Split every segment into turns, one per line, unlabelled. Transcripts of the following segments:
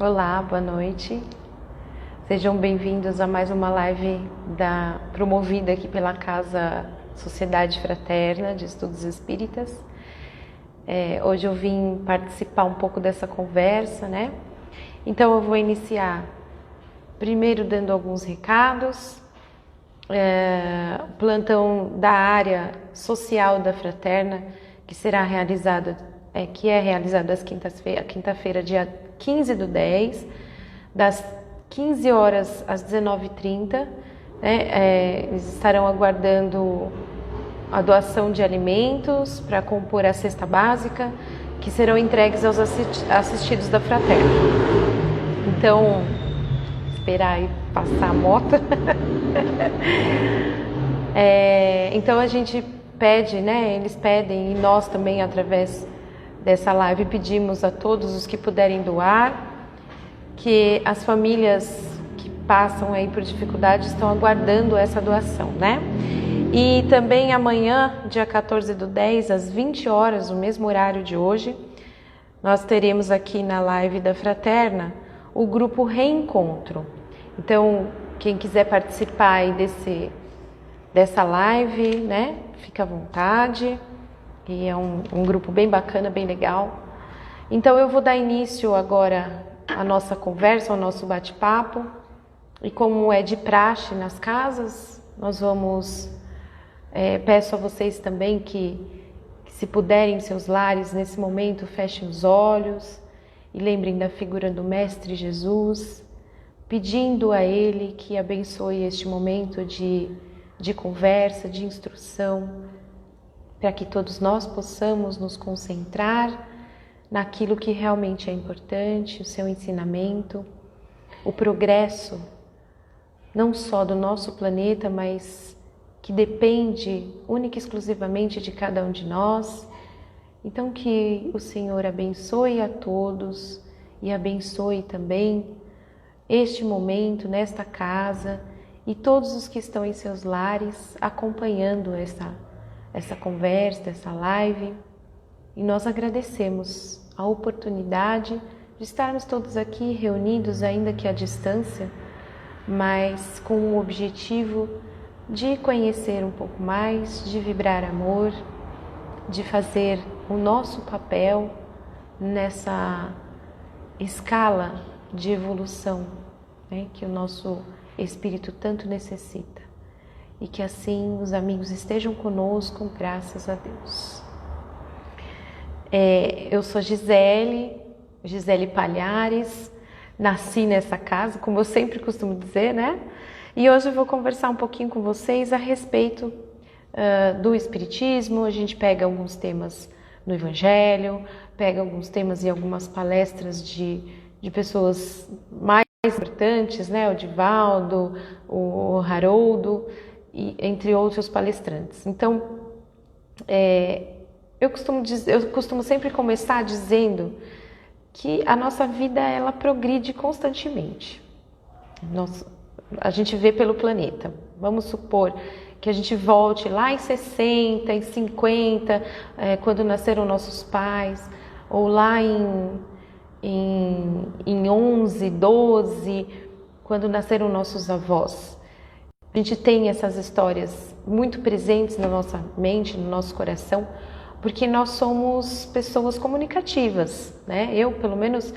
Olá, boa noite. Sejam bem-vindos a mais uma live promovida aqui pela Casa Sociedade Fraterna de Estudos Espíritas. Hoje eu vim participar um pouco dessa conversa, né? Então eu vou iniciar primeiro dando alguns recados. O plantão da área social da Fraterna, que será realizado, é realizado às quinta-feira, dia 15/10, das 15 horas às 19h30, né? Eles estarão aguardando a doação de alimentos para compor a cesta básica, que serão entregues aos assistidos da Fraterna. Então, esperar aí passar a moto. Então a gente pede, né? Eles pedem, e nós também, através dessa live, pedimos a todos os que puderem doar, que as famílias que passam aí por dificuldade estão aguardando essa doação, né? E também amanhã, dia 14/10, às 20 horas, o mesmo horário de hoje, nós teremos aqui na live da Fraterna o grupo Reencontro. Então, quem quiser participar aí dessa live, né, fica à vontade. E é um grupo bem bacana, bem legal. Então eu vou dar início agora à nossa conversa, ao nosso bate-papo. E como é de praxe nas casas, nós vamos... peço a vocês também que se puderem em seus lares, nesse momento, fechem os olhos e lembrem da figura do Mestre Jesus, pedindo a Ele que abençoe este momento de conversa, de instrução, para que todos nós possamos nos concentrar naquilo que realmente é importante, o seu ensinamento, o progresso, não só do nosso planeta, mas que depende única e exclusivamente de cada um de nós. Então que o Senhor abençoe a todos e abençoe também este momento nesta casa e todos os que estão em seus lares acompanhando essa conversa, essa live. E nós agradecemos a oportunidade de estarmos todos aqui reunidos, ainda que à distância, mas com o objetivo de conhecer um pouco mais, de vibrar amor, de fazer o nosso papel nessa escala de evolução, né, que o nosso espírito tanto necessita. E que assim os amigos estejam conosco, graças a Deus. Eu sou Gisele Palhares, nasci nessa casa, como eu sempre costumo dizer, né? E hoje eu vou conversar um pouquinho com vocês a respeito do Espiritismo. A gente pega alguns temas no Evangelho, pega alguns temas e algumas palestras de pessoas mais importantes, né? O Divaldo, o Haroldo, e entre outros palestrantes. Então, eu costumo sempre começar dizendo que a nossa vida ela progride constantemente. A gente vê pelo planeta. Vamos supor que a gente volte lá em 60, em 50, quando nasceram nossos pais, ou lá em 11, 12, quando nasceram nossos avós. A gente tem essas histórias muito presentes na nossa mente, no nosso coração, porque nós somos pessoas comunicativas, né? Eu, pelo menos,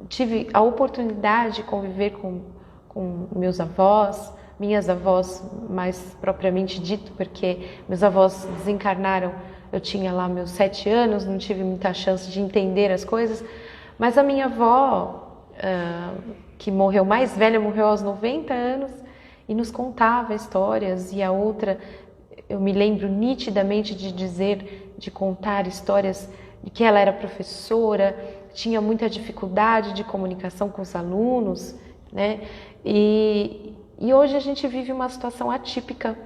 tive a oportunidade de conviver com meus avós, minhas avós mais propriamente dito, porque meus avós desencarnaram, eu tinha lá meus 7 anos, não tive muita chance de entender as coisas, mas a minha avó, que morreu mais velha, morreu aos 90 anos, e nos contava histórias, e a outra, eu me lembro nitidamente de contar histórias de que ela era professora, tinha muita dificuldade de comunicação com os alunos, né? E hoje a gente vive uma situação atípica,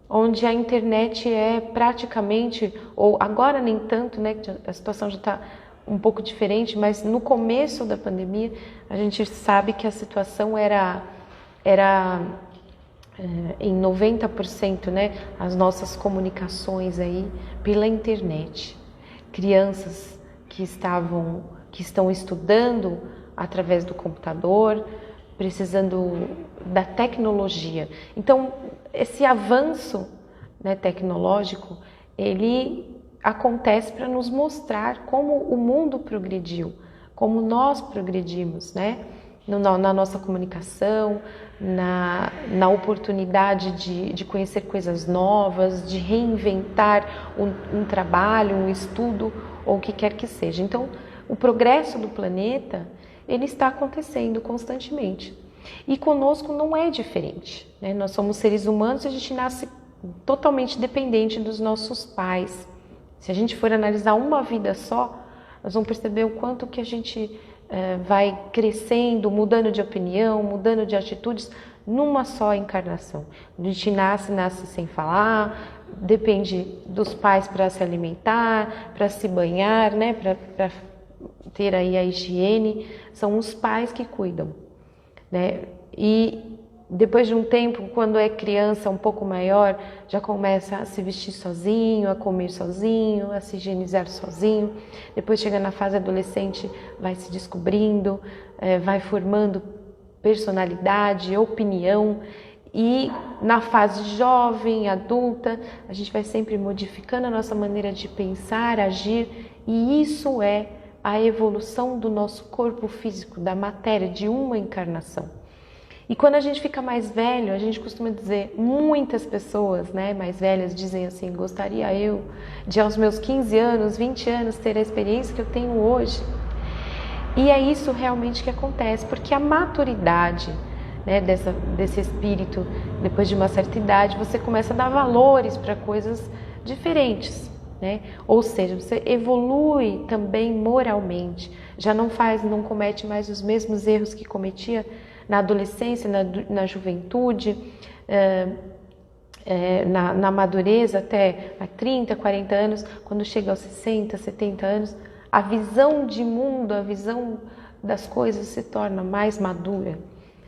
onde a internet é praticamente, ou agora nem tanto, né? A situação já está um pouco diferente, mas no começo da pandemia a gente sabe que a situação era em 90%, né, as nossas comunicações aí pela internet. Crianças que estão estudando através do computador, precisando da tecnologia. Então, esse avanço, né, tecnológico, ele acontece para nos mostrar como o mundo progrediu, como nós progredimos, né? Na nossa comunicação, na oportunidade de conhecer coisas novas, de reinventar um trabalho, um estudo ou o que quer que seja. Então, o progresso do planeta, ele está acontecendo constantemente. E conosco não é diferente, né? Nós somos seres humanos e a gente nasce totalmente dependente dos nossos pais. Se a gente for analisar uma vida só, nós vamos perceber o quanto que a gente vai crescendo, mudando de opinião, mudando de atitudes numa só encarnação. A gente nasce sem falar, depende dos pais para se alimentar, para se banhar, né? Para ter aí a higiene. São os pais que cuidam, né? E depois de um tempo, quando é criança um pouco maior, já começa a se vestir sozinho, a comer sozinho, a se higienizar sozinho. Depois chega na fase adolescente, vai se descobrindo, vai formando personalidade, opinião. E na fase jovem, adulta, a gente vai sempre modificando a nossa maneira de pensar, agir. E isso é a evolução do nosso corpo físico, da matéria, de uma encarnação. E quando a gente fica mais velho, a gente costuma dizer, muitas pessoas, né, mais velhas dizem assim, gostaria eu de aos meus 15 anos, 20 anos ter a experiência que eu tenho hoje. E é isso realmente que acontece, porque a maturidade, né, desse espírito, depois de uma certa idade, você começa a dar valores para coisas diferentes, né? Ou seja, você evolui também moralmente, já não comete mais os mesmos erros que cometia na adolescência, na juventude, na madureza até a 30, 40 anos, quando chega aos 60, 70 anos, a visão de mundo, a visão das coisas se torna mais madura.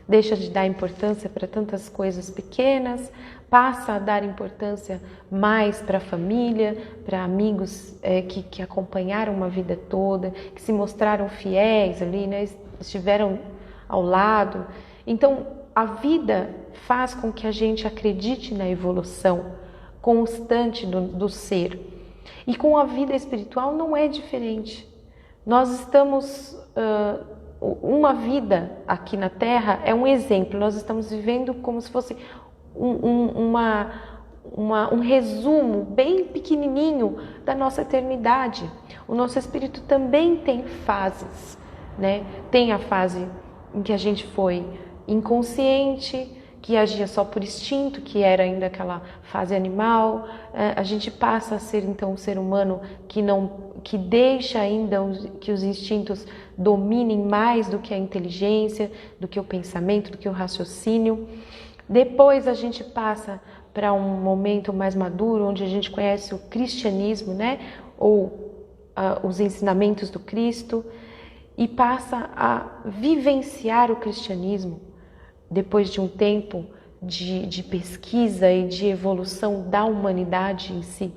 Deixa de dar importância para tantas coisas pequenas, passa a dar importância mais para a família, para amigos que acompanharam uma vida toda, que se mostraram fiéis ali, né, estiveram ao lado. Então, a vida faz com que a gente acredite na evolução constante do ser. E com a vida espiritual não é diferente. Nós estamos... uma vida aqui na Terra é um exemplo. Nós estamos vivendo como se fosse um resumo bem pequenininho da nossa eternidade. O nosso espírito também tem fases, né? Tem a fase em que a gente foi inconsciente, que agia só por instinto, que era ainda aquela fase animal. A gente passa a ser então um ser humano que deixa ainda que os instintos dominem mais do que a inteligência, do que o pensamento, do que o raciocínio. Depois a gente passa para um momento mais maduro, onde a gente conhece o cristianismo, né? Ou os ensinamentos do Cristo, e passa a vivenciar o cristianismo depois de um tempo de pesquisa e de evolução da humanidade em si.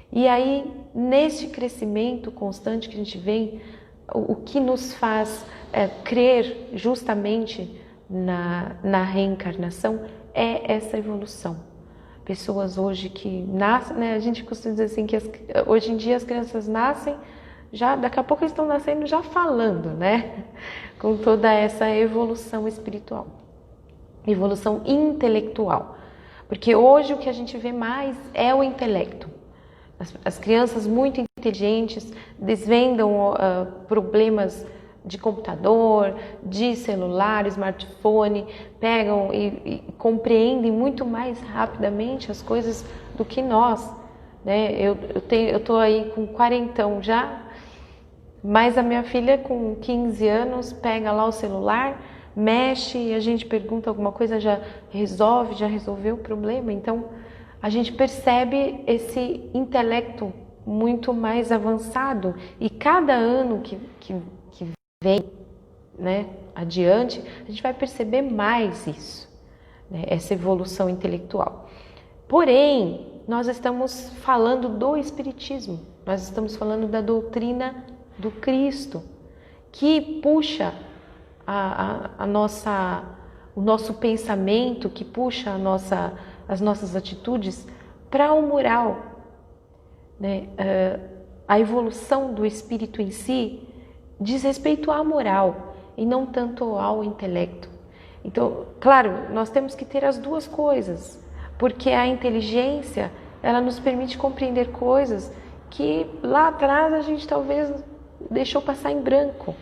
E aí, nesse crescimento constante que a gente vem, o que nos faz crer justamente na reencarnação é essa evolução. Pessoas hoje que nascem, né, a gente costuma dizer assim que hoje em dia as crianças nascem, já daqui a pouco eles estão nascendo já falando, né? Com toda essa evolução espiritual, evolução intelectual. Porque hoje o que a gente vê mais é o intelecto. As crianças muito inteligentes desvendam problemas de computador, de celular, smartphone, pegam e compreendem muito mais rapidamente as coisas do que nós, né? Eu tô aí com 40 já, mas a minha filha com 15 anos pega lá o celular, mexe e a gente pergunta alguma coisa, já resolveu o problema. Então a gente percebe esse intelecto muito mais avançado, e cada ano que vem, né, adiante, a gente vai perceber mais isso, né, essa evolução intelectual. Porém, nós estamos falando do Espiritismo, nós estamos falando da doutrina do Cristo, que puxa o nosso pensamento, que puxa as nossas atitudes para o moral, né? A evolução do espírito em si diz respeito à moral e não tanto ao intelecto. Então, claro, nós temos que ter as duas coisas, porque a inteligência, ela nos permite compreender coisas que lá atrás a gente talvez deixou passar em branco,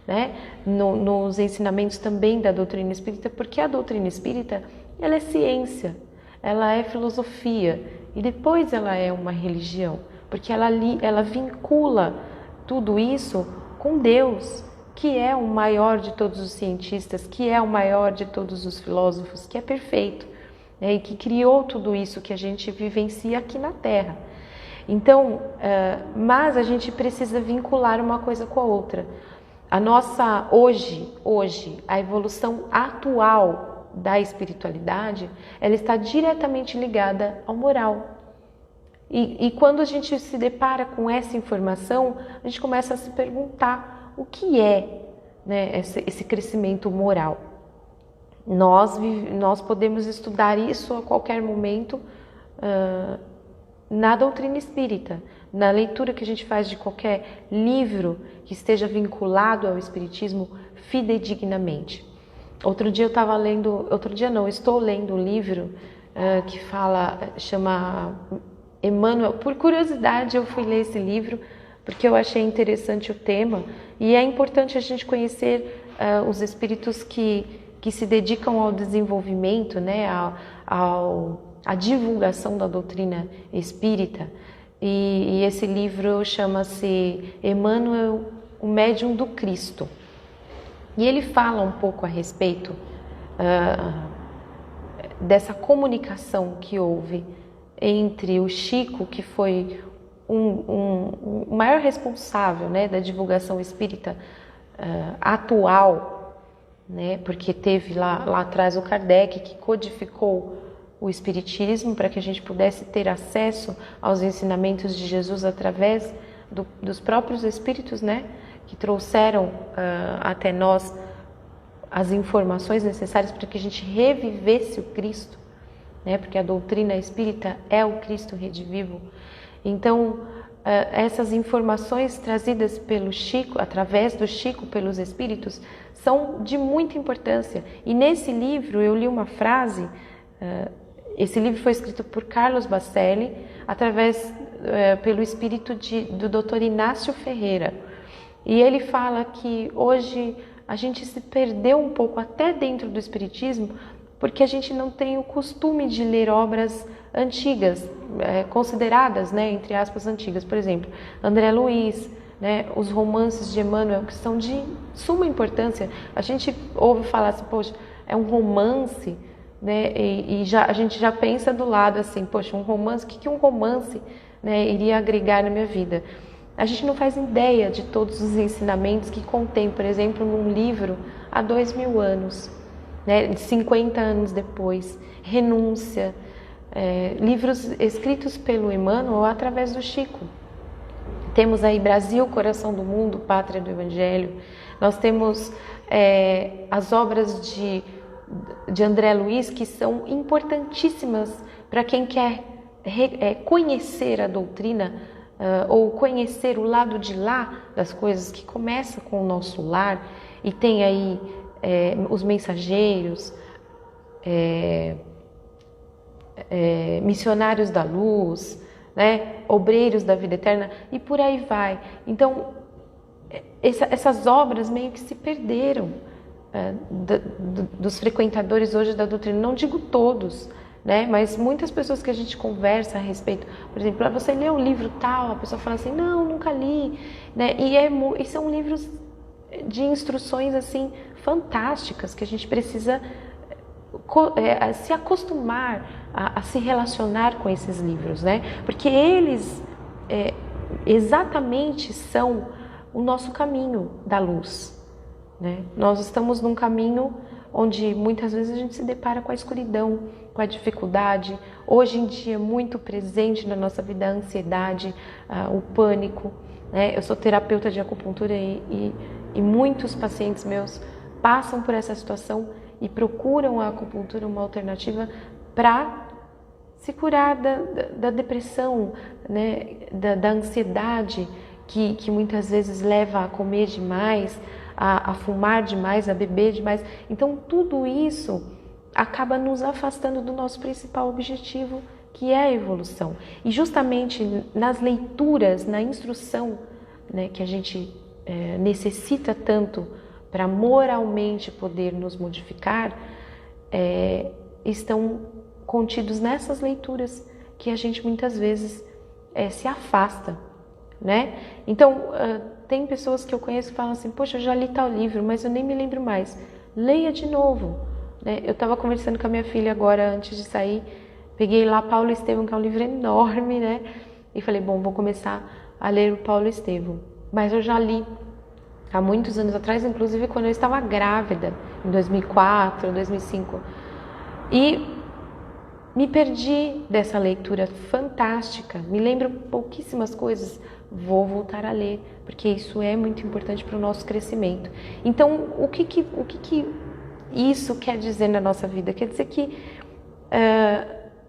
né? Nos ensinamentos também da doutrina espírita, porque a doutrina espírita, ela é ciência, ela é filosofia e depois ela é uma religião, porque ela vincula tudo isso com Deus, que é o maior de todos os cientistas, que é o maior de todos os filósofos, que é perfeito, né? E que criou tudo isso que a gente vivencia aqui na Terra. Então, mas a gente precisa vincular uma coisa com a outra. A nossa, hoje, a evolução atual da espiritualidade, ela está diretamente ligada ao moral. E quando a gente se depara com essa informação, a gente começa a se perguntar o que é, né, esse crescimento moral. Nós podemos estudar isso a qualquer momento na doutrina espírita, na leitura que a gente faz de qualquer livro que esteja vinculado ao espiritismo fidedignamente. Estou lendo um livro que chama Emmanuel. Por curiosidade eu fui ler esse livro porque eu achei interessante o tema e é importante a gente conhecer os espíritos que se dedicam ao desenvolvimento, né, à divulgação da doutrina espírita. E esse livro chama-se Emmanuel, o Médium do Cristo. E ele fala um pouco a respeito dessa comunicação que houve entre o Chico, que foi o maior responsável, né, da divulgação espírita atual, né, porque teve lá atrás o Kardec, que codificou o espiritismo para que a gente pudesse ter acesso aos ensinamentos de Jesus através dos próprios espíritos, né, que trouxeram até nós as informações necessárias para que a gente revivesse o Cristo, né, porque a doutrina espírita é o Cristo redivivo. Então, essas informações trazidas pelo Chico, através do Chico pelos espíritos, são de muita importância. E nesse livro eu li uma frase. Esse livro foi escrito por Carlos Bacelli, pelo espírito do Dr. Inácio Ferreira. E ele fala que hoje a gente se perdeu um pouco até dentro do espiritismo, porque a gente não tem o costume de ler obras antigas, consideradas, né, entre aspas, antigas. Por exemplo, André Luiz, né, os romances de Emmanuel, que são de suma importância. A gente ouve falar assim, poxa, é um romance, né, a gente já pensa do lado assim, poxa, um romance, o que um romance, né, iria agregar na minha vida? A gente não faz ideia de todos os ensinamentos que contém, por exemplo, num livro há 2000 anos, né, 50 anos depois, renúncia, livros escritos pelo Emmanuel através do Chico. Temos aí Brasil, Coração do Mundo, Pátria do Evangelho. Nós temos as obras de André Luiz, que são importantíssimas para quem quer conhecer a doutrina ou conhecer o lado de lá das coisas, que começa com o nosso lar, e tem aí os mensageiros, missionários da luz, né, obreiros da vida eterna, e por aí vai. Então, essas obras meio que se perderam dos frequentadores hoje da doutrina. Não digo todos, né, mas muitas pessoas que a gente conversa a respeito, por exemplo, você leu um livro tal, a pessoa fala assim, não, nunca li, né, e são livros de instruções assim fantásticas que a gente precisa se acostumar a se relacionar com esses livros, né? Porque eles exatamente são o nosso caminho da luz, né? Nós estamos num caminho onde muitas vezes a gente se depara com a escuridão, com a dificuldade. Hoje em dia, muito presente na nossa vida, a ansiedade, o pânico, né? Eu sou terapeuta de acupuntura e muitos pacientes meus passam por essa situação e procuram a acupuntura uma alternativa para se curar da depressão, né? da ansiedade que muitas vezes leva a comer demais, a fumar demais, a beber demais. Então tudo isso acaba nos afastando do nosso principal objetivo, que é a evolução. E justamente nas leituras, na instrução, né, que a gente necessita tanto para moralmente poder nos modificar, estão contidos nessas leituras que a gente muitas vezes se afasta, né? Então, tem pessoas que eu conheço que falam assim, poxa, eu já li tal livro, mas eu nem me lembro mais. Leia de novo, né? Eu estava conversando com a minha filha agora, antes de sair, peguei lá Paulo Estevam, que é um livro enorme, né? E falei, bom, vou começar a ler o Paulo Estevam. Mas eu já li há muitos anos atrás, inclusive quando eu estava grávida, em 2004, 2005. E me perdi dessa leitura fantástica, me lembro pouquíssimas coisas, vou voltar a ler, porque isso é muito importante para o nosso crescimento. Então, o que isso quer dizer na nossa vida? Quer dizer que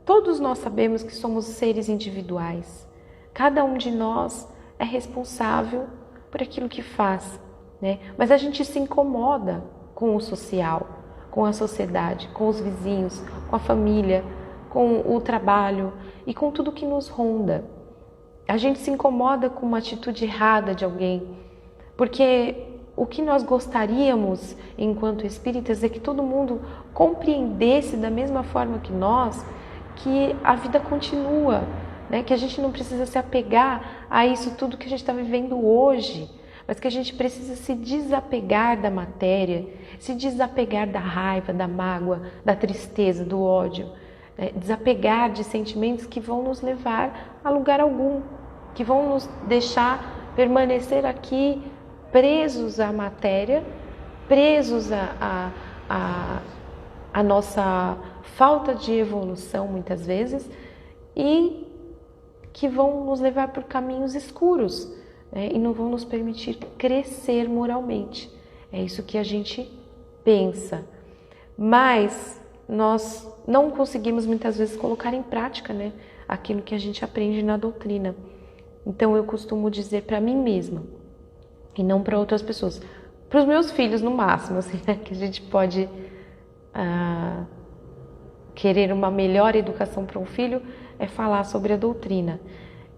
todos nós sabemos que somos seres individuais. Cada um de nós é responsável por aquilo que faz, né? Mas a gente se incomoda com o social, com a sociedade, com os vizinhos, com a família, com o trabalho e com tudo que nos ronda. A gente se incomoda com uma atitude errada de alguém, porque o que nós gostaríamos enquanto espíritas é que todo mundo compreendesse da mesma forma que nós, que a vida continua, né? Que a gente não precisa se apegar a isso tudo que a gente está vivendo hoje, mas que a gente precisa se desapegar da matéria, se desapegar da raiva, da mágoa, da tristeza, do ódio, né? Desapegar de sentimentos que vão nos levar a lugar algum, que vão nos deixar permanecer aqui presos à matéria, presos à nossa falta de evolução muitas vezes, e que vão nos levar por caminhos escuros, né? E não vão nos permitir crescer moralmente. É isso que a gente pensa. Mas nós não conseguimos muitas vezes colocar em prática, né, aquilo que a gente aprende na doutrina. Então eu costumo dizer para mim mesma, e não para outras pessoas, para os meus filhos no máximo, assim, né, que a gente pode querer uma melhor educação para um filho, é falar sobre a doutrina.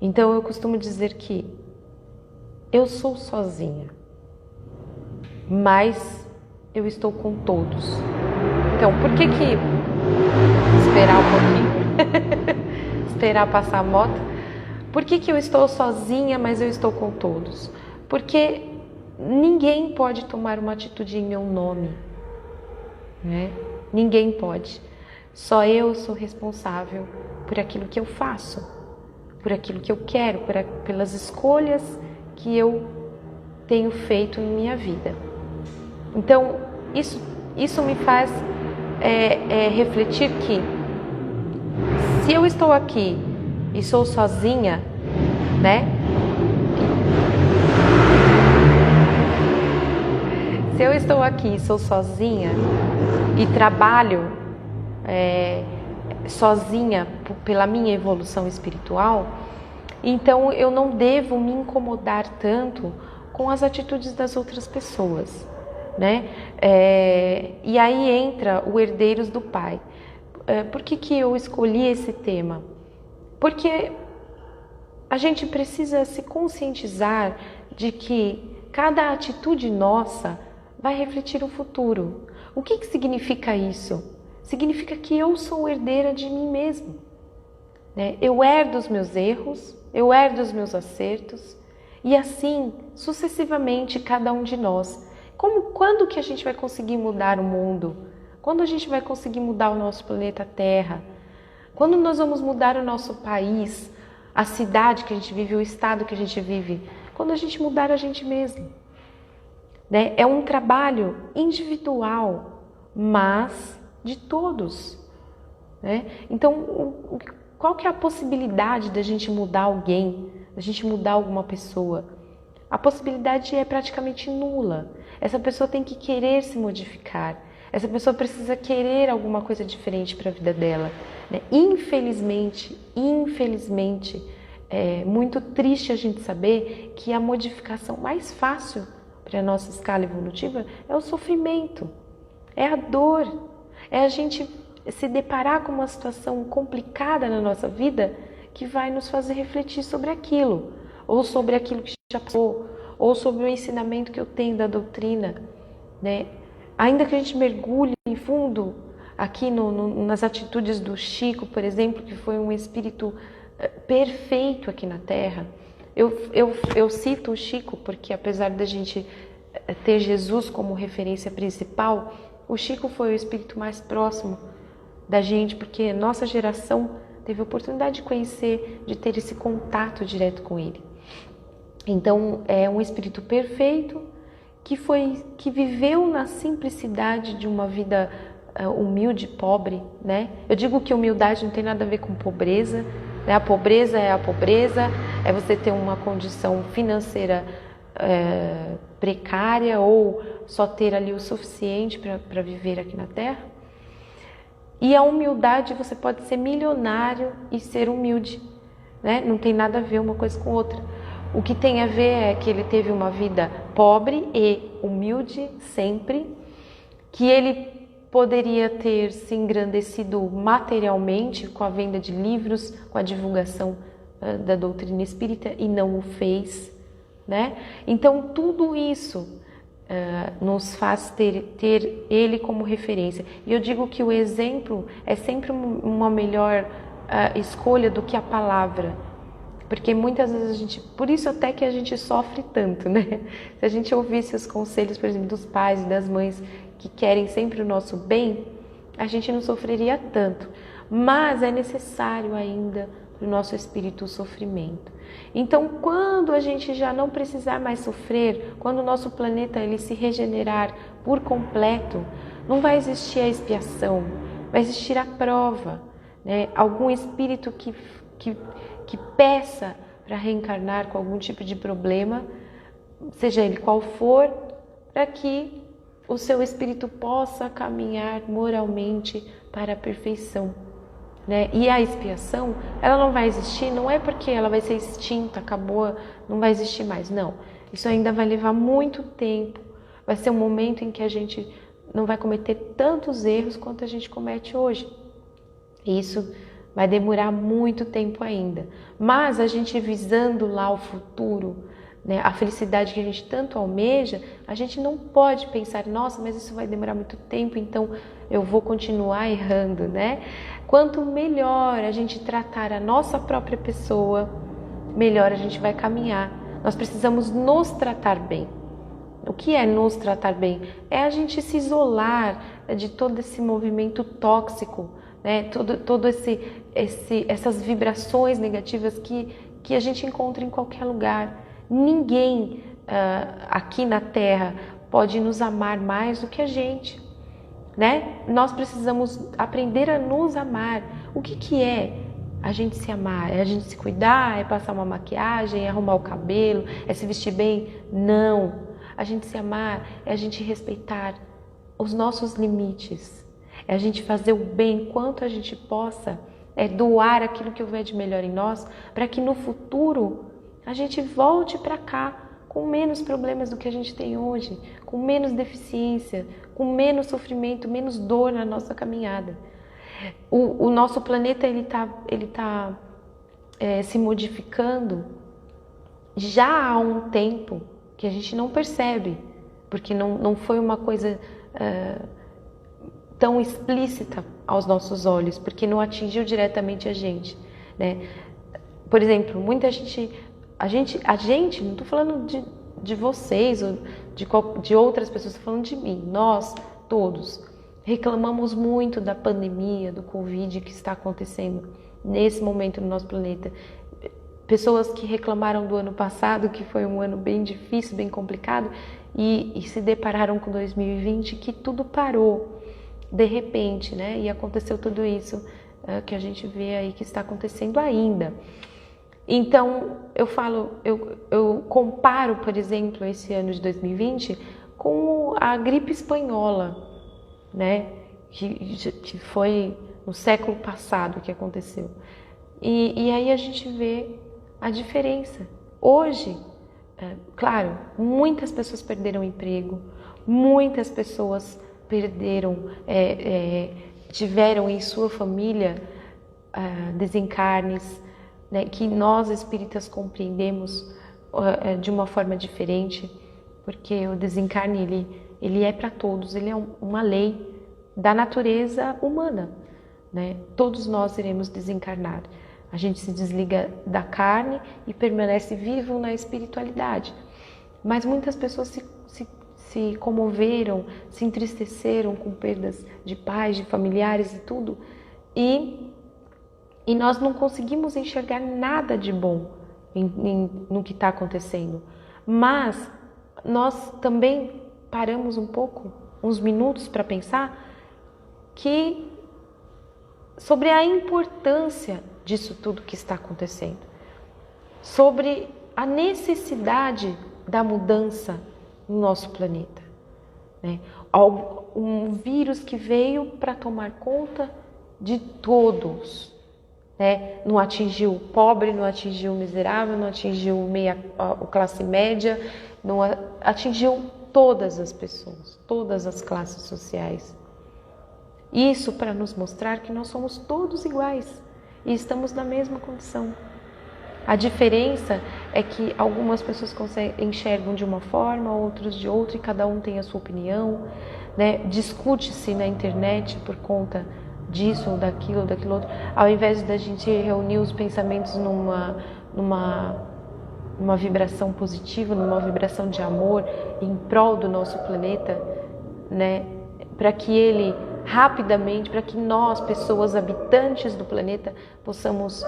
Então eu costumo dizer que eu sou sozinha, mas eu estou com todos. Então, por que esperar um pouquinho? Esperar passar a moto? Por que eu estou sozinha, mas eu estou com todos? Porque ninguém pode tomar uma atitude em meu nome, né? Ninguém pode. Só eu sou responsável por aquilo que eu faço, por aquilo que eu quero, pelas escolhas que eu tenho feito em minha vida. Então, isso me faz refletir que se eu estou aqui e sou sozinha, né? Se eu estou aqui e sou sozinha e trabalho sozinha pela minha evolução espiritual, então eu não devo me incomodar tanto com as atitudes das outras pessoas, né? E aí entra o Herdeiros do Pai. Por que eu escolhi esse tema? Porque a gente precisa se conscientizar de que cada atitude nossa vai refletir o futuro. O que significa isso? Significa que eu sou herdeira de mim mesma, né? Eu herdo os meus erros, eu herdo os meus acertos, e assim sucessivamente cada um de nós. Quando que a gente vai conseguir mudar o mundo? Quando a gente vai conseguir mudar o nosso planeta Terra? Quando nós vamos mudar o nosso país, a cidade que a gente vive, o estado que a gente vive? Quando a gente mudar a gente mesmo, né? É um trabalho individual, mas de todos, né? Então, qual que é a possibilidade da gente mudar alguém, da gente mudar alguma pessoa? A possibilidade é praticamente nula. Essa pessoa tem que querer se modificar. Essa pessoa precisa querer alguma coisa diferente para a vida dela, né? Infelizmente, é muito triste a gente saber que a modificação mais fácil para a nossa escala evolutiva é o sofrimento, é a dor, é a gente se deparar com uma situação complicada na nossa vida que vai nos fazer refletir sobre aquilo, ou sobre aquilo que já passou, ou sobre o ensinamento que eu tenho da doutrina, né? Ainda que a gente mergulhe em fundo aqui nas atitudes do Chico, por exemplo, que foi um espírito perfeito aqui na Terra. Eu cito o Chico porque, apesar da gente ter Jesus como referência principal, o Chico foi o espírito mais próximo da gente, porque nossa geração teve a oportunidade de conhecer, de ter esse contato direto com ele. Então, é um espírito perfeito que viveu na simplicidade de uma vida humilde, pobre, né? Eu digo que humildade não tem nada a ver com pobreza, né? A pobreza, é você ter uma condição financeira precária ou só ter ali o suficiente para viver aqui na Terra. E a humildade, você pode ser milionário e ser humilde, né? Não tem nada a ver uma coisa com outra. O que tem a ver é que ele teve uma vida pobre e humilde sempre, que ele poderia ter se engrandecido materialmente com a venda de livros, com a divulgação da doutrina espírita e não o fez, né? Então tudo isso nos faz ter ele como referência. E eu digo que o exemplo é sempre uma melhor escolha do que a palavra. Porque muitas vezes a gente, por isso até que a gente sofre tanto, né? Se a gente ouvisse os conselhos, por exemplo, dos pais e das mães que querem sempre o nosso bem, a gente não sofreria tanto. Mas é necessário ainda para o nosso espírito o sofrimento. Então, quando a gente já não precisar mais sofrer, quando o nosso planeta ele se regenerar por completo, não vai existir a expiação, vai existir a prova, né? Algum espírito que peça para reencarnar com algum tipo de problema, seja ele qual for, para que o seu espírito possa caminhar moralmente para a perfeição, né? E a expiação, ela não vai existir, não é porque ela vai ser extinta, acabou, não vai existir mais, não. Isso ainda vai levar muito tempo, vai ser um momento em que a gente não vai cometer tantos erros quanto a gente comete hoje. Isso vai demorar muito tempo ainda, mas a gente visando lá o futuro, né, a felicidade que a gente tanto almeja, a gente não pode pensar, nossa, mas isso vai demorar muito tempo, então eu vou continuar errando, né? Quanto melhor a gente tratar a nossa própria pessoa, melhor a gente vai caminhar. Nós precisamos nos tratar bem. O que é nos tratar bem? É a gente se isolar de todo esse movimento tóxico, né? Todo essas vibrações negativas que a gente encontra em qualquer lugar. Ninguém aqui na Terra pode nos amar mais do que a gente, né? Nós precisamos aprender a nos amar. O que é a gente se amar? É a gente se cuidar? É passar uma maquiagem? É arrumar o cabelo? É se vestir bem? Não. A gente se amar é a gente respeitar os nossos limites. É a gente fazer o bem quanto a gente possa, é doar aquilo que houver de melhor em nós, para que no futuro a gente volte para cá com menos problemas do que a gente tem hoje, com menos deficiência, com menos sofrimento, menos dor na nossa caminhada. O nosso planeta ele tá se modificando já há um tempo que a gente não percebe, porque não foi uma coisa tão explícita aos nossos olhos, porque não atingiu diretamente a gente, né? Por exemplo, muita gente, não estou falando de vocês ou de outras pessoas, estou falando de mim, nós todos reclamamos muito da pandemia, do Covid que está acontecendo nesse momento no nosso planeta. Pessoas que reclamaram do ano passado, que foi um ano bem difícil, bem complicado, e se depararam com 2020, que tudo parou de repente, né? E aconteceu tudo isso que a gente vê aí que está acontecendo ainda. Então, eu comparo, por exemplo, esse ano de 2020 com a gripe espanhola, né? Que foi no século passado que aconteceu. E aí a gente vê a diferença. Hoje, claro, muitas pessoas perderam emprego, muitas pessoas tiveram em sua família desencarnes, né, que nós espíritas compreendemos de uma forma diferente, porque o desencarne ele é para todos, ele é uma lei da natureza humana, né? Todos nós iremos desencarnar. A gente se desliga da carne e permanece vivo na espiritualidade. Mas muitas pessoas se comoveram, se entristeceram com perdas de pais, de familiares e tudo, e nós não conseguimos enxergar nada de bom no que está acontecendo. Mas nós também paramos um pouco, uns minutos, para pensar sobre a importância disso tudo que está acontecendo, sobre a necessidade da mudança no nosso planeta, né? Um vírus que veio para tomar conta de todos, né? Não atingiu o pobre, não atingiu o miserável, não atingiu a classe média, não atingiu todas as pessoas, todas as classes sociais. Isso para nos mostrar que nós somos todos iguais e estamos na mesma condição. A diferença é que algumas pessoas enxergam de uma forma, outros de outra, e cada um tem a sua opinião, né? Discute-se na internet por conta disso ou daquilo outro, ao invés da gente reunir os pensamentos numa vibração positiva, numa vibração de amor em prol do nosso planeta, né? Para que ele rapidamente, para que nós, pessoas habitantes do planeta, possamos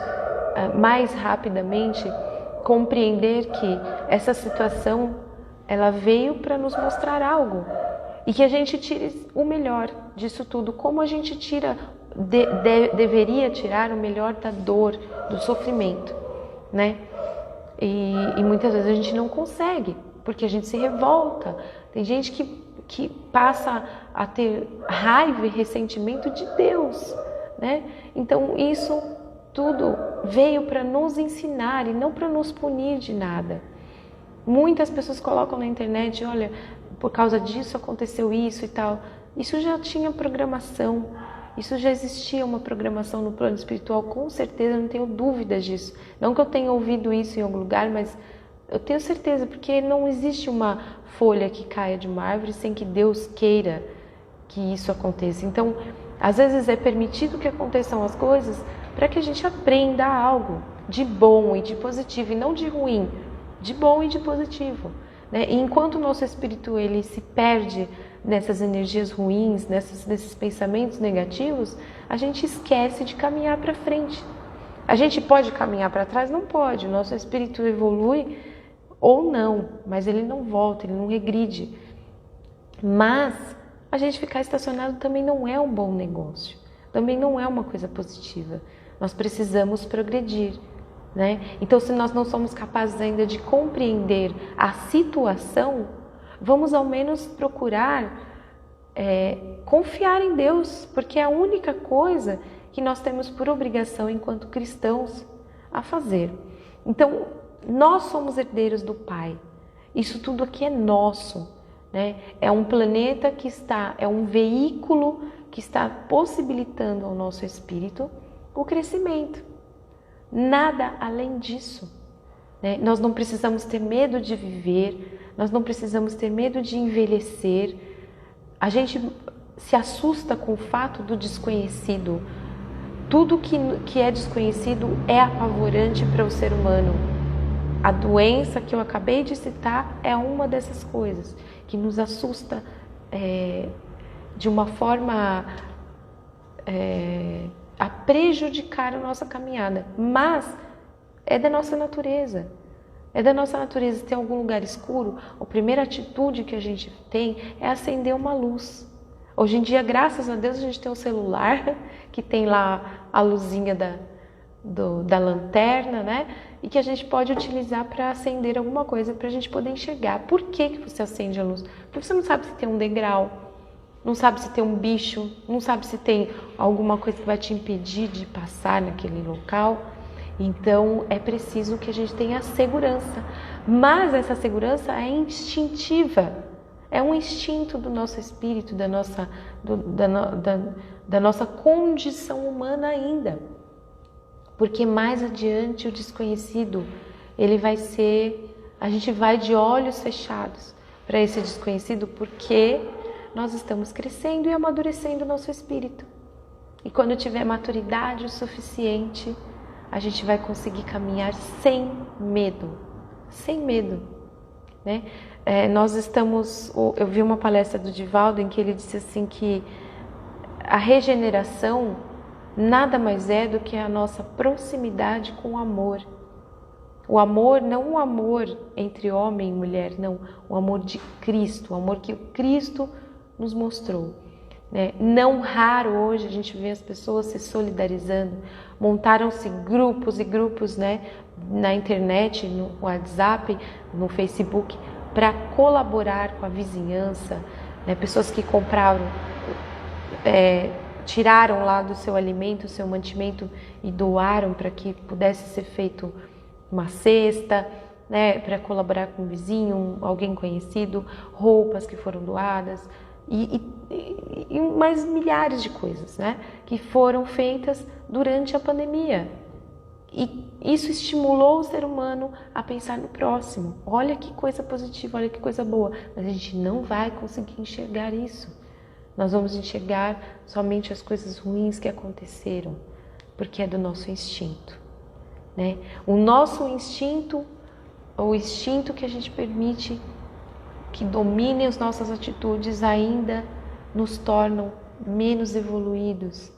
mais rapidamente compreender que essa situação ela veio para nos mostrar algo e que a gente tire o melhor disso tudo, como a gente deveria tirar o melhor da dor, do sofrimento, né? E muitas vezes a gente não consegue, porque a gente se revolta. Tem gente que passa a ter raiva e ressentimento de Deus, né? Então isso tudo veio para nos ensinar e não para nos punir de nada. Muitas pessoas colocam na internet, olha, por causa disso aconteceu isso e tal. Isso já tinha programação, isso já existia uma programação no plano espiritual, com certeza, não tenho dúvidas disso. Não que eu tenha ouvido isso em algum lugar, mas eu tenho certeza, porque não existe uma folha que caia de uma árvore sem que Deus queira que isso aconteça. Então, às vezes é permitido que aconteçam as coisas para que a gente aprenda algo de bom e de positivo, e não de ruim, de bom e de positivo, né? E enquanto o nosso espírito ele se perde nessas energias ruins, nesses pensamentos negativos, a gente esquece de caminhar para frente. A gente pode caminhar para trás? Não pode. O nosso espírito evolui ou não, mas ele não volta, ele não regride. Mas a gente ficar estacionado também não é um bom negócio, também não é uma coisa positiva. Nós precisamos progredir, né? Então, se nós não somos capazes ainda de compreender a situação, vamos ao menos procurar confiar em Deus, porque é a única coisa que nós temos por obrigação enquanto cristãos a fazer. Então, nós somos herdeiros do Pai. Isso tudo aqui é nosso, né? É um planeta é um veículo que está possibilitando ao nosso espírito o crescimento. Nada além disso, né? Nós não precisamos ter medo de viver, nós não precisamos ter medo de envelhecer. A gente se assusta com o fato do desconhecido. Tudo que é desconhecido é apavorante para o ser humano. A doença que eu acabei de citar é uma dessas coisas que nos assusta de uma forma a prejudicar a nossa caminhada. Mas é da nossa natureza. É da nossa natureza. Se tem algum lugar escuro, a primeira atitude que a gente tem é acender uma luz. Hoje em dia, graças a Deus, a gente tem um celular que tem lá a luzinha da lanterna, né? e que a gente pode utilizar para acender alguma coisa, para a gente poder enxergar. Por que você acende a luz? Porque você não sabe se tem um degrau, não sabe se tem um bicho, não sabe se tem alguma coisa que vai te impedir de passar naquele local. Então é preciso que a gente tenha segurança, mas essa segurança é instintiva, é um instinto do nosso espírito, da nossa condição humana ainda. Porque mais adiante o desconhecido, ele vai ser, a gente vai de olhos fechados para esse desconhecido, porque nós estamos crescendo e amadurecendo o nosso espírito. E quando tiver maturidade o suficiente, a gente vai conseguir caminhar sem medo, né? Eu vi uma palestra do Divaldo em que ele disse assim que a regeneração nada mais é do que a nossa proximidade com o amor. O amor, não o amor entre homem e mulher, não, o amor de Cristo, o amor que o Cristo nos mostrou. Né? Não raro hoje a gente vê as pessoas se solidarizando, montaram-se grupos e grupos, né, na internet, no WhatsApp, no Facebook, para colaborar com a vizinhança, né? Pessoas que compraram, tiraram lá do seu alimento, o seu mantimento e doaram para que pudesse ser feito uma cesta, né, para colaborar com um vizinho, alguém conhecido, roupas que foram doadas e mais milhares de coisas, né, que foram feitas durante a pandemia. E isso estimulou o ser humano a pensar no próximo. Olha que coisa positiva, olha que coisa boa. Mas a gente não vai conseguir enxergar isso. Nós vamos enxergar somente as coisas ruins que aconteceram, porque é do nosso instinto, né? O nosso instinto, o instinto que a gente permite que domine as nossas atitudes, ainda nos tornam menos evoluídos.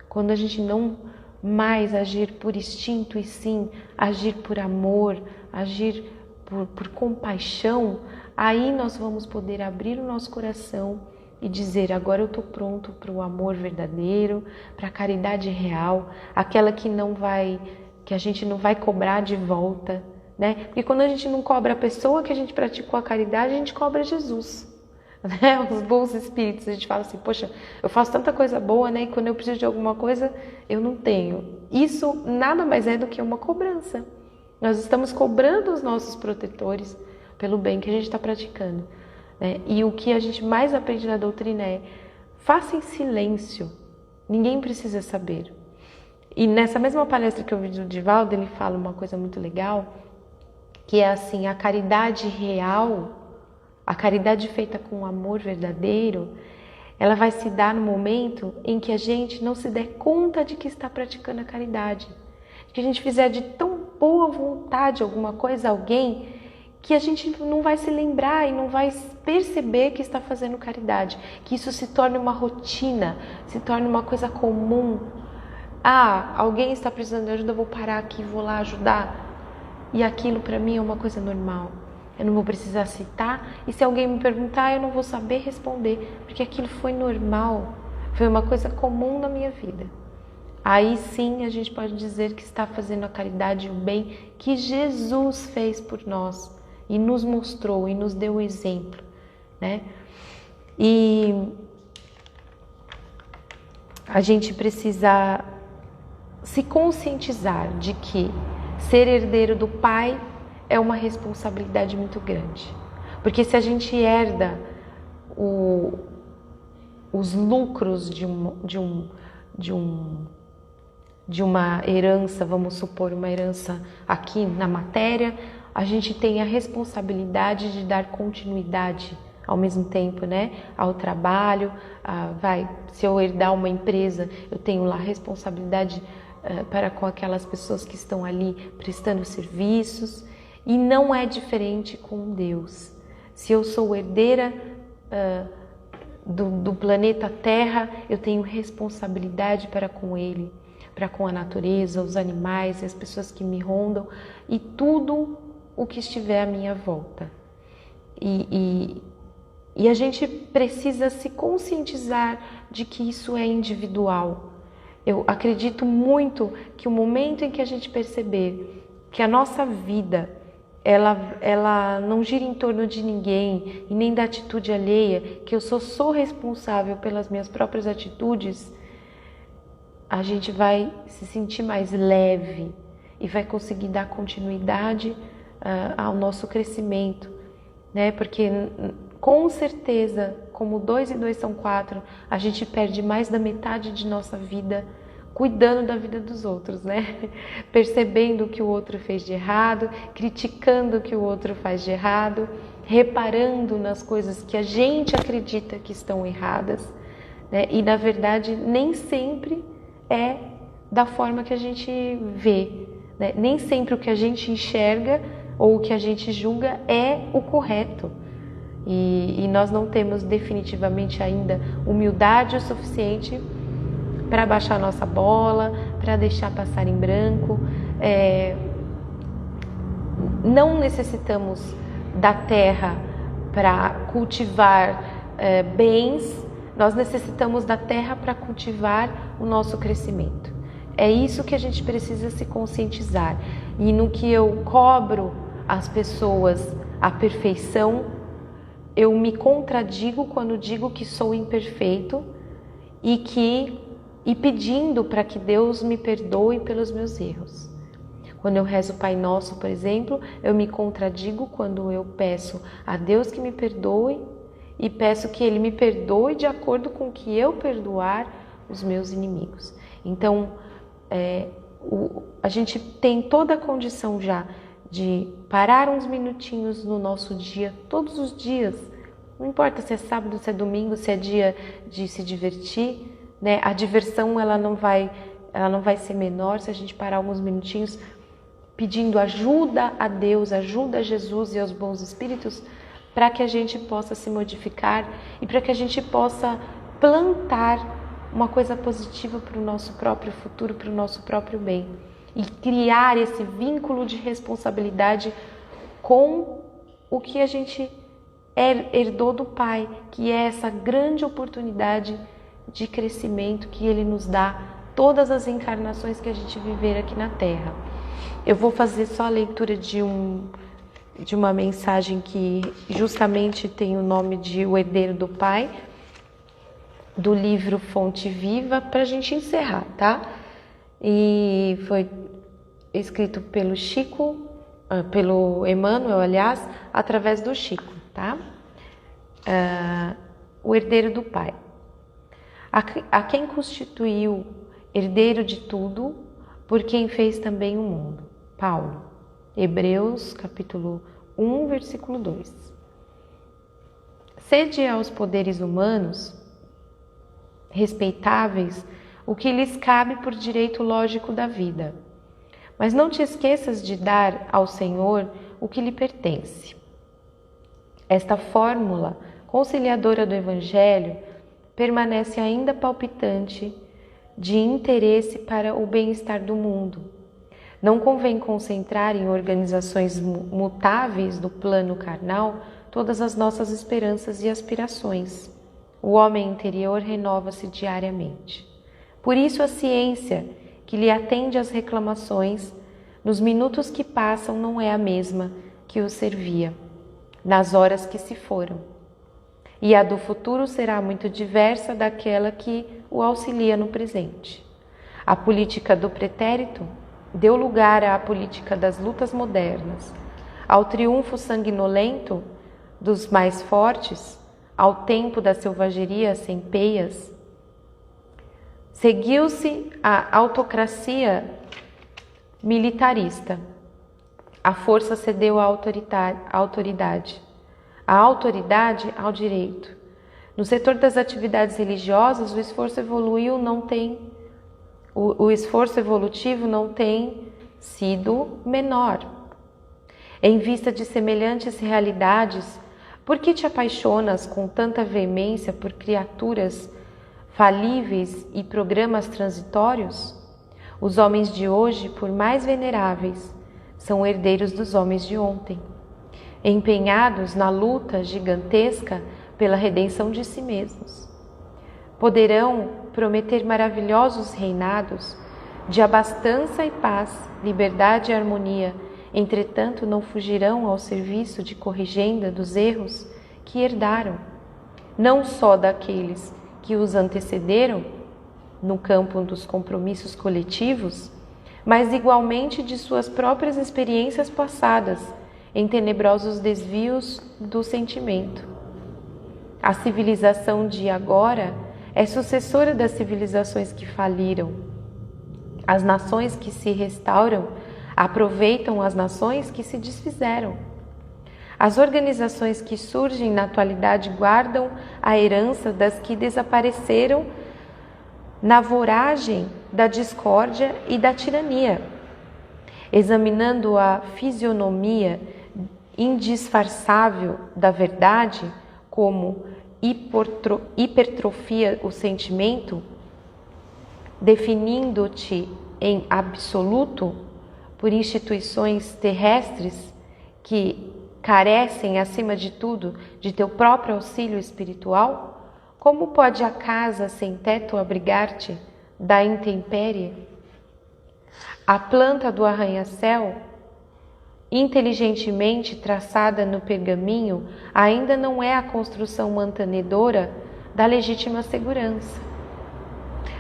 Quando a gente não mais agir por instinto e sim agir por amor, agir por compaixão, aí nós vamos poder abrir o nosso coração e dizer: agora eu estou pronto para o amor verdadeiro, para a caridade real, aquela que a gente não vai cobrar de volta, né? Porque quando a gente não cobra a pessoa que a gente praticou a caridade, a gente cobra Jesus, né? Os bons espíritos, a gente fala assim: poxa, eu faço tanta coisa boa, né? E quando eu preciso de alguma coisa, eu não tenho. Isso nada mais é do que uma cobrança. Nós estamos cobrando os nossos protetores pelo bem que a gente está praticando. E o que a gente mais aprende na doutrina é: faça em silêncio, ninguém precisa saber. E nessa mesma palestra que eu vi do Divaldo, ele fala uma coisa muito legal, que é assim: a caridade real, a caridade feita com amor verdadeiro, ela vai se dar no momento em que a gente não se der conta de que está praticando a caridade, que a gente fizer de tão boa vontade alguma coisa a alguém, que a gente não vai se lembrar e não vai perceber que está fazendo caridade, que isso se torne uma rotina, se torne uma coisa comum. Ah, alguém está precisando de ajuda, eu vou parar aqui, vou lá ajudar. E aquilo para mim é uma coisa normal. Eu não vou precisar citar, e se alguém me perguntar, eu não vou saber responder, porque aquilo foi normal, foi uma coisa comum na minha vida. Aí sim a gente pode dizer que está fazendo a caridade e o bem que Jesus fez por nós e nos mostrou e nos deu o exemplo, né? E a gente precisa se conscientizar de que ser herdeiro do Pai é uma responsabilidade muito grande. Porque se a gente herda os lucros de uma herança, vamos supor uma herança aqui na matéria, a gente tem a responsabilidade de dar continuidade ao mesmo tempo, né, ao trabalho. Se eu herdar uma empresa, eu tenho lá responsabilidade para com aquelas pessoas que estão ali prestando serviços, e não é diferente com Deus. Se eu sou herdeira do planeta Terra, eu tenho responsabilidade para com ele, para com a natureza, os animais, as pessoas que me rondam e tudo o que estiver à minha volta. E a gente precisa se conscientizar de que isso é individual. Eu acredito muito que o momento em que a gente perceber que a nossa vida ela não gira em torno de ninguém e nem da atitude alheia, que eu sou responsável pelas minhas próprias atitudes, a gente vai se sentir mais leve e vai conseguir dar continuidade ao nosso crescimento, né? Porque com certeza, como 2 e 2 são 4, a gente perde mais da metade de nossa vida cuidando da vida dos outros, né? Percebendo o que o outro fez de errado, criticando o que o outro faz de errado, reparando nas coisas que a gente acredita que estão erradas, né? E na verdade nem sempre é da forma que a gente vê, né? Nem sempre o que a gente enxerga ou o que a gente julga é o correto. E nós não temos definitivamente ainda humildade o suficiente para baixar nossa bola, para deixar passar em branco. Não necessitamos da terra para cultivar bens, nós necessitamos da terra para cultivar o nosso crescimento. É isso que a gente precisa se conscientizar. E no que eu cobro as pessoas a perfeição, eu me contradigo quando digo que sou imperfeito e pedindo para que Deus me perdoe pelos meus erros. Quando eu rezo o Pai Nosso, por exemplo, eu me contradigo quando eu peço a Deus que me perdoe e peço que Ele me perdoe de acordo com o que eu perdoar os meus inimigos. Então, a gente tem toda a condição já de parar uns minutinhos no nosso dia, todos os dias. Não importa se é sábado, se é domingo, se é dia de se divertir, né? A diversão ela não vai ser menor se a gente parar alguns minutinhos pedindo ajuda a Deus, ajuda a Jesus e aos bons espíritos para que a gente possa se modificar e para que a gente possa plantar uma coisa positiva para o nosso próprio futuro, para o nosso próprio bem e criar esse vínculo de responsabilidade com o que a gente herdou do Pai, que é essa grande oportunidade de crescimento que Ele nos dá todas as encarnações que a gente viver aqui na Terra. Eu vou fazer só a leitura de uma mensagem que justamente tem o nome de O Herdeiro do Pai, do livro Fonte Viva, para a gente encerrar, tá? E foi escrito pelo pelo Emmanuel, aliás, através do Chico, tá? O Herdeiro do Pai. A quem constituiu herdeiro de tudo, por quem fez também o mundo. Paulo, Hebreus, capítulo 1, versículo 2. Cede aos poderes humanos, respeitáveis, o que lhes cabe por direito lógico da vida. Mas não te esqueças de dar ao Senhor o que lhe pertence. Esta fórmula conciliadora do Evangelho permanece ainda palpitante de interesse para o bem-estar do mundo. Não convém concentrar em organizações mutáveis do plano carnal todas as nossas esperanças e aspirações. O homem interior renova-se diariamente. Por isso a ciência, que lhe atende às reclamações, nos minutos que passam não é a mesma que o servia, nas horas que se foram. E a do futuro será muito diversa daquela que o auxilia no presente. A política do pretérito deu lugar à política das lutas modernas, ao triunfo sanguinolento dos mais fortes, ao tempo da selvageria sem peias. Seguiu-se a autocracia militarista. A força cedeu à autoridade. A autoridade ao direito. No setor das atividades religiosas, o esforço evolutivo não tem sido menor. Em vista de semelhantes realidades, por que te apaixonas com tanta veemência por criaturas falíveis e programas transitórios? Os homens de hoje, por mais veneráveis, são herdeiros dos homens de ontem, empenhados na luta gigantesca pela redenção de si mesmos. Poderão prometer maravilhosos reinados, De abastança e paz, liberdade e harmonia, entretanto, não fugirão ao serviço de corrigenda dos erros que herdaram, não só daqueles que os antecederam no campo dos compromissos coletivos, mas igualmente de suas próprias experiências passadas em tenebrosos desvios do sentimento. A civilização de agora é sucessora das civilizações que faliram. As nações que se restauram aproveitam as nações que se desfizeram. As organizações que surgem na atualidade guardam a herança das que desapareceram na voragem da discórdia e da tirania. Examinando a fisionomia indisfarçável da verdade, como hipertrofia o sentimento, definindo-te em absoluto por instituições terrestres que carecem, acima de tudo, de teu próprio auxílio espiritual, como pode a casa sem teto abrigar-te da intempérie? A planta do arranha-céu, inteligentemente traçada no pergaminho, ainda não é a construção mantenedora da legítima segurança.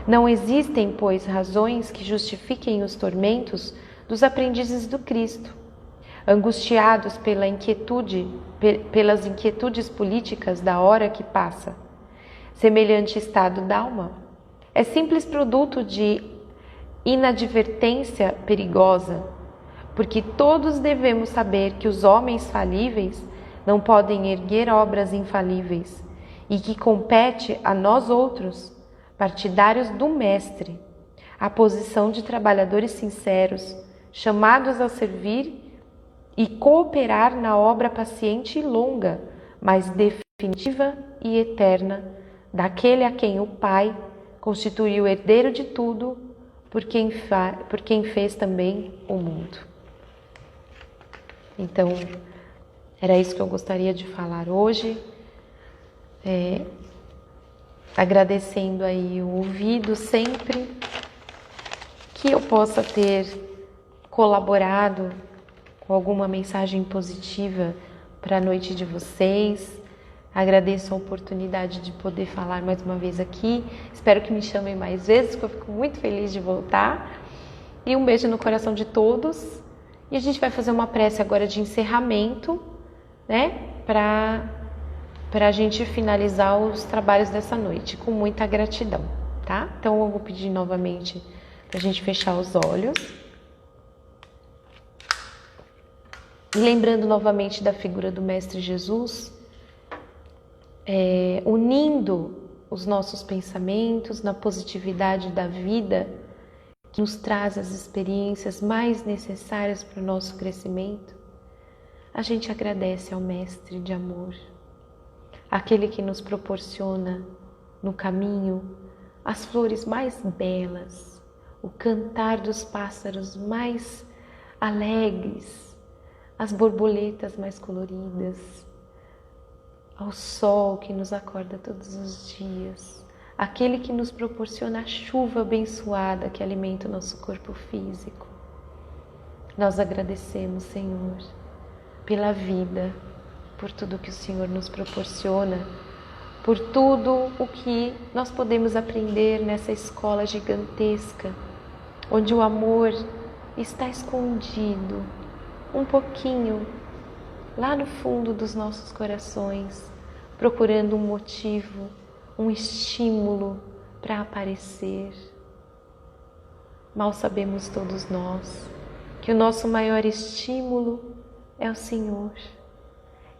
Não existem, pois, razões que justifiquem os tormentos dos aprendizes do Cristo, angustiados pelas inquietudes políticas da hora que passa. Semelhante estado d'alma é simples produto de inadvertência perigosa, porque todos devemos saber que os homens falíveis não podem erguer obras infalíveis e que compete a nós outros, partidários do Mestre, a posição de trabalhadores sinceros, chamados a servir e cooperar na obra paciente e longa, mas definitiva e eterna, daquele a quem o Pai constituiu herdeiro de tudo, por quem fez também o mundo. Então, era isso que eu gostaria de falar hoje, agradecendo aí o ouvido sempre, que eu possa ter colaborado com alguma mensagem positiva para a noite de vocês. Agradeço a oportunidade de poder falar mais uma vez aqui. Espero que me chamem mais vezes, porque eu fico muito feliz de voltar. E um beijo no coração de todos. E a gente vai fazer uma prece agora de encerramento, né? Para a gente finalizar os trabalhos dessa noite, com muita gratidão, tá? Então eu vou pedir novamente para a gente fechar os olhos. E lembrando novamente da figura do Mestre Jesus, unindo os nossos pensamentos na positividade da vida, que nos traz as experiências mais necessárias para o nosso crescimento, a gente agradece ao Mestre de amor, aquele que nos proporciona no caminho as flores mais belas, o cantar dos pássaros mais alegres, as borboletas mais coloridas, ao sol que nos acorda todos os dias, aquele que nos proporciona a chuva abençoada que alimenta o nosso corpo físico. Nós agradecemos, Senhor, pela vida, por tudo que o Senhor nos proporciona, por tudo o que nós podemos aprender nessa escola gigantesca, onde o amor está escondido um pouquinho lá no fundo dos nossos corações, procurando um motivo, um estímulo para aparecer. Mal sabemos todos nós que o nosso maior estímulo é o Senhor,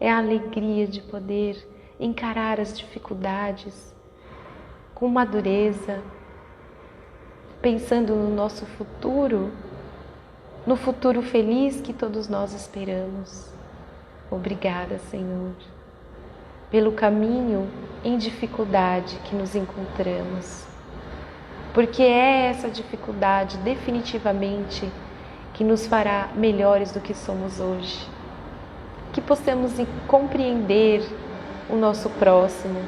é a alegria de poder encarar as dificuldades com madureza, pensando no nosso futuro, no futuro feliz que todos nós esperamos. Obrigada, Senhor, pelo caminho em dificuldade que nos encontramos, porque é essa dificuldade definitivamente que nos fará melhores do que somos hoje. Que possamos compreender o nosso próximo,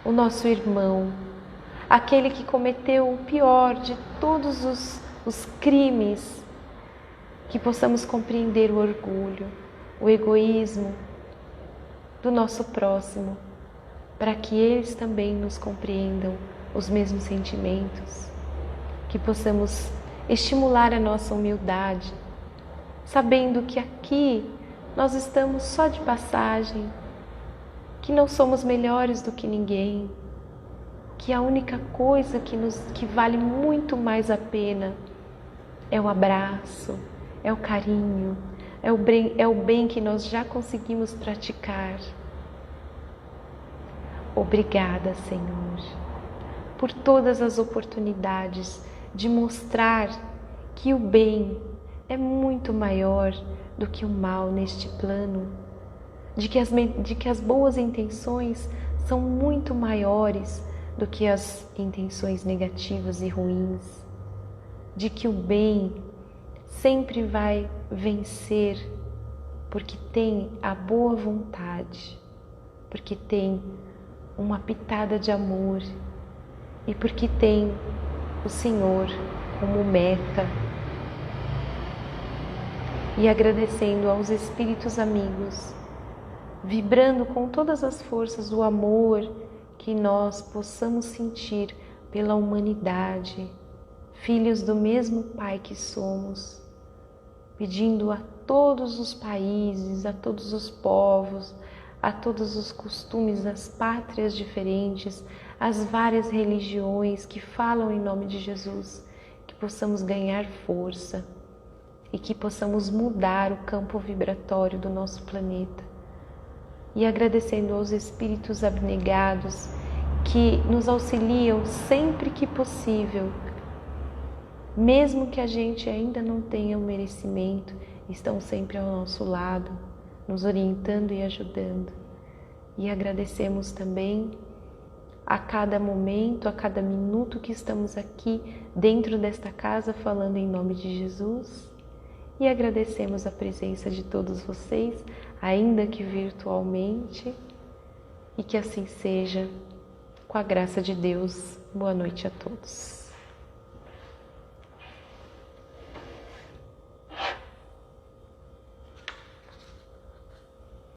o nosso irmão, aquele que cometeu o pior de todos os os crimes, que possamos compreender o orgulho, o egoísmo do nosso próximo, para que eles também nos compreendam os mesmos sentimentos, que possamos estimular a nossa humildade, sabendo que aqui nós estamos só de passagem, que não somos melhores do que ninguém, que a única coisa que vale muito mais a pena é o abraço, é o carinho, é o bem que nós já conseguimos praticar. Obrigada, Senhor, por todas as oportunidades de mostrar que o bem é muito maior do que o mal neste plano, de que as boas intenções são muito maiores do que as intenções negativas e ruins, de que o bem sempre vai vencer, porque tem a boa vontade, porque tem uma pitada de amor e porque tem o Senhor como meta. E agradecendo aos espíritos amigos, vibrando com todas as forças do amor que nós possamos sentir pela humanidade, filhos do mesmo Pai que somos, pedindo a todos os países, a todos os povos, a todos os costumes das pátrias diferentes, as várias religiões que falam em nome de Jesus, que possamos ganhar força e que possamos mudar o campo vibratório do nosso planeta. E agradecendo aos espíritos abnegados que nos auxiliam sempre que possível, mesmo que a gente ainda não tenha o merecimento, estão sempre ao nosso lado, nos orientando e ajudando. E agradecemos também a cada momento, a cada minuto que estamos aqui dentro desta casa falando em nome de Jesus. E agradecemos a presença de todos vocês, ainda que virtualmente, e que assim seja, com a graça de Deus. Boa noite a todos.